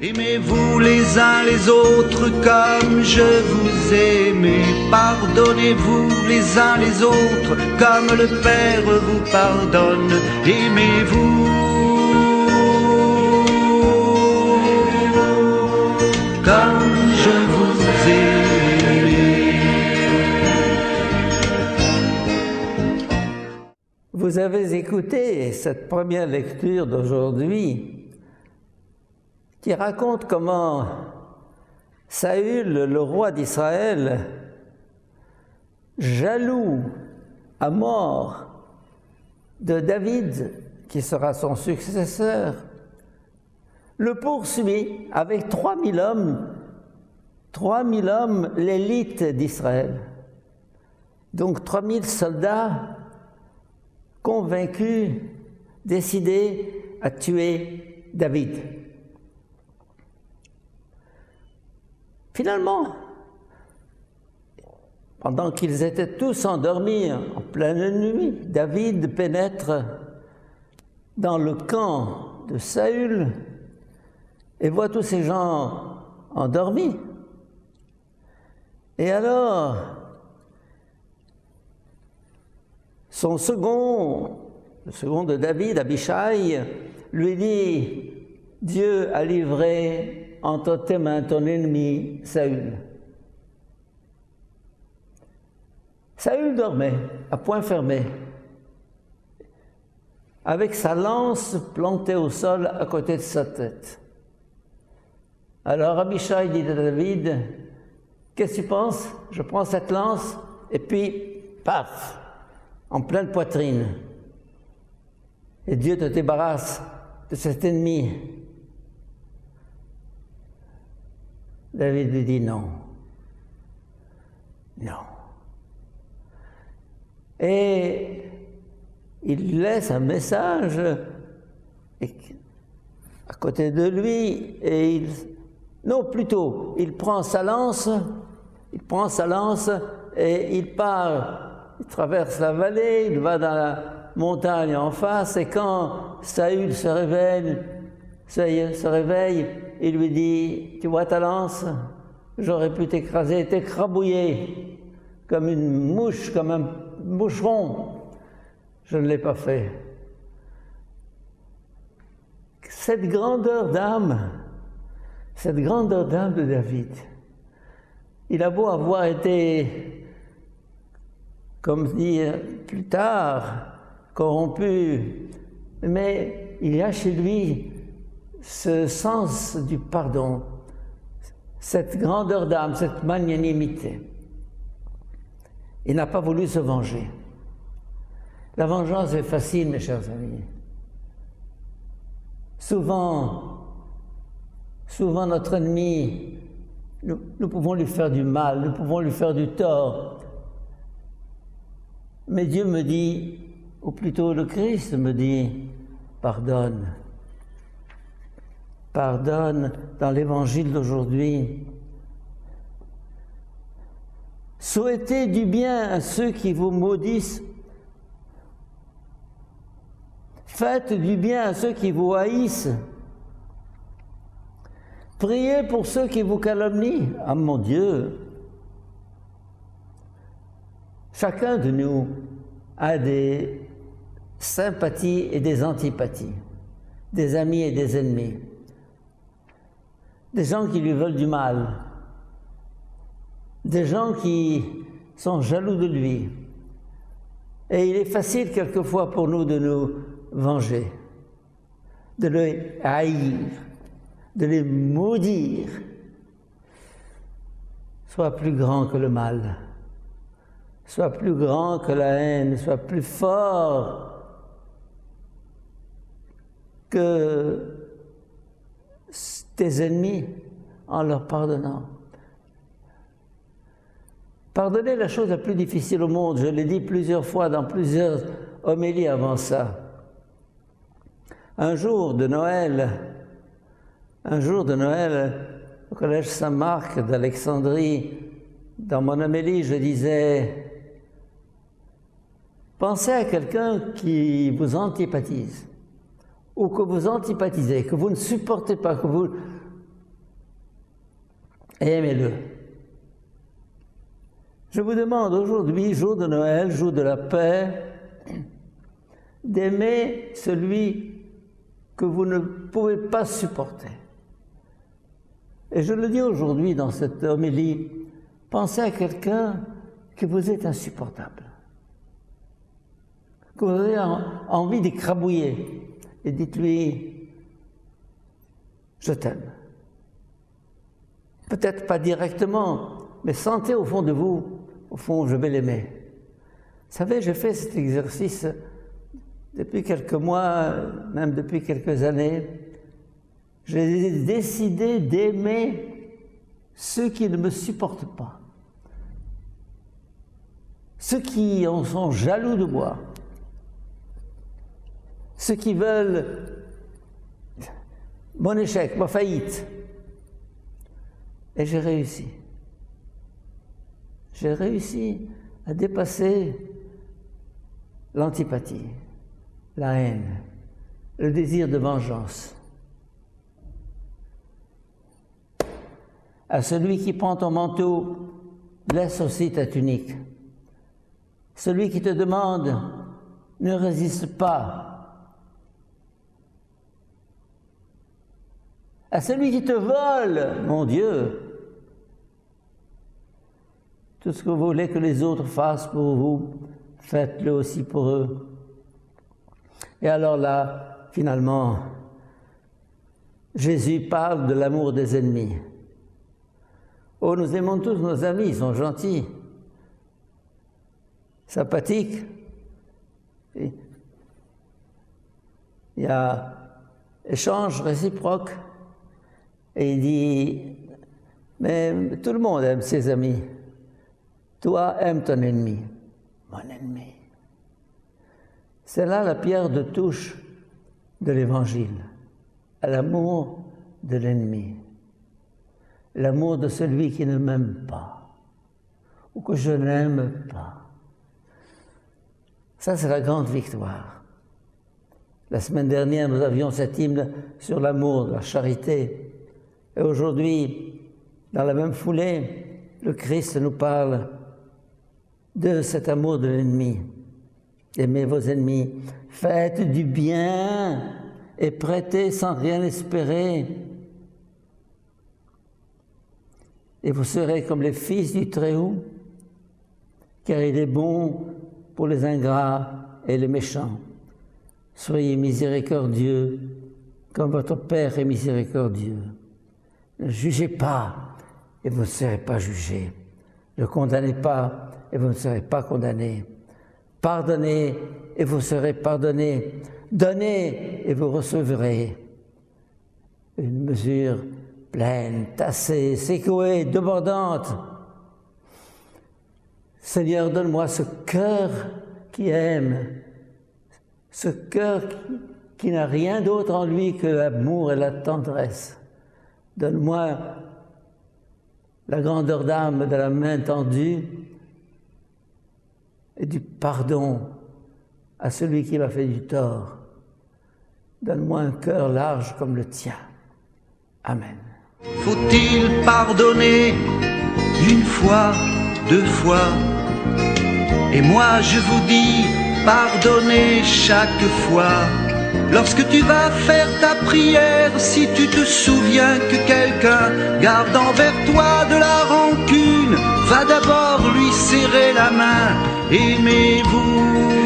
Aimez-vous les uns les autres comme je vous aime. Pardonnez-vous les uns les autres comme le Père vous pardonne. Aimez-vous comme je vous aime. Vous avez écouté cette première lecture d'aujourd'hui qui raconte comment Saül, le roi d'Israël, jaloux à mort de David, qui sera son successeur, le poursuit avec 3000 hommes, l'élite d'Israël. Donc 3000 soldats convaincus, décidés à tuer David. Finalement, pendant qu'ils étaient tous endormis en pleine nuit, David pénètre dans le camp de Saül et voit tous ces gens endormis. Et alors, son second, le second de David, Abishai, lui dit « Dieu a livré entre tes mains ton ennemi, Saül. » Saül dormait, à poing fermé, avec sa lance plantée au sol à côté de sa tête. Alors Abishai dit à David, « Qu'est-ce que tu penses? Je prends cette lance, et puis, paf, en pleine poitrine. Et Dieu te débarrasse de cet ennemi. » David lui dit non. Non. Et il laisse un message à côté de lui et il prend sa lance et il part, il traverse la vallée, il va dans la montagne en face et quand Saül se réveille, il lui dit, tu vois ta lance, j'aurais pu t'écraser, t'écrabouiller comme une mouche, comme un moucheron. Je ne l'ai pas fait. Cette grandeur d'âme de David, il a beau avoir été, comme dit plus tard, corrompu, mais il y a chez lui ce sens du pardon, cette grandeur d'âme, cette magnanimité. Il n'a pas voulu se venger. La vengeance est facile, mes chers amis. Souvent notre ennemi, nous pouvons lui faire du mal, nous pouvons lui faire du tort. Mais Dieu me dit, ou plutôt le Christ me dit, pardonne. Pardonne dans l'évangile d'aujourd'hui. Souhaitez du bien à ceux qui vous maudissent. Faites du bien à ceux qui vous haïssent. Priez pour ceux qui vous calomnient. Ah mon Dieu! Chacun de nous a des sympathies et des antipathies, des amis et des ennemis. Des gens qui lui veulent du mal, des gens qui sont jaloux de lui. Et il est facile quelquefois pour nous de nous venger, de les haïr, de les maudire. Sois plus grand que le mal, sois plus grand que la haine, sois plus fort que tes ennemis en leur pardonnant. Pardonner est la chose la plus difficile au monde, je l'ai dit plusieurs fois dans plusieurs homélies avant ça. Un jour de Noël, au collège Saint-Marc d'Alexandrie, dans mon homélie, je disais « Pensez à quelqu'un qui vous antipathise. » ou que vous antipatisez, que vous ne supportez pas, que vous et aimez-le. Je vous demande aujourd'hui, jour de Noël, jour de la paix, d'aimer celui que vous ne pouvez pas supporter. Et je le dis aujourd'hui dans cette homélie, pensez à quelqu'un que vous êtes insupportable, que vous avez envie d'écrabouiller, et dites-lui « je t'aime ». Peut-être pas directement, mais sentez au fond de vous, au fond, je vais l'aimer. Vous savez, j'ai fait cet exercice depuis quelques mois, même depuis quelques années. J'ai décidé d'aimer ceux qui ne me supportent pas, ceux qui en sont jaloux de moi, ceux qui veulent mon échec, ma faillite. Et j'ai réussi. J'ai réussi à dépasser l'antipathie, la haine, le désir de vengeance. À celui qui prend ton manteau, laisse aussi ta tunique. Celui qui te demande, ne résiste pas. À celui qui te vole, mon Dieu, tout ce que vous voulez que les autres fassent pour vous, faites-le aussi pour eux. Et alors là, finalement, Jésus parle de l'amour des ennemis. Oh, nous aimons tous nos amis, ils sont gentils, sympathiques. Il y a échange réciproque. Et il dit, mais tout le monde aime ses amis. Toi, aime ton ennemi. Mon ennemi. C'est là la pierre de touche de l'Évangile, à l'amour de l'ennemi. L'amour de celui qui ne m'aime pas, ou que je n'aime pas. Ça, c'est la grande victoire. La semaine dernière, nous avions cet hymne sur l'amour, la charité. Et aujourd'hui, dans la même foulée, le Christ nous parle de cet amour de l'ennemi. Aimez vos ennemis, faites du bien et prêtez sans rien espérer. Et vous serez comme les fils du Très-Haut, car il est bon pour les ingrats et les méchants. Soyez miséricordieux comme votre Père est miséricordieux. Ne jugez pas et vous ne serez pas jugés. Ne condamnez pas et vous ne serez pas condamnés. Pardonnez et vous serez pardonnés. Donnez et vous recevrez. Une mesure pleine, tassée, secouée, débordante. Seigneur, donne-moi ce cœur qui aime, ce cœur qui n'a rien d'autre en lui que l'amour et la tendresse. Donne-moi la grandeur d'âme de la main tendue et du pardon à celui qui m'a fait du tort. Donne-moi un cœur large comme le tien. Amen. Faut-il pardonner une fois, deux fois? Et moi je vous dis, pardonnez chaque fois. Lorsque tu vas faire ta prière, si tu te souviens que quelqu'un garde envers toi de la rancune, va d'abord lui serrer la main. Aimez-vous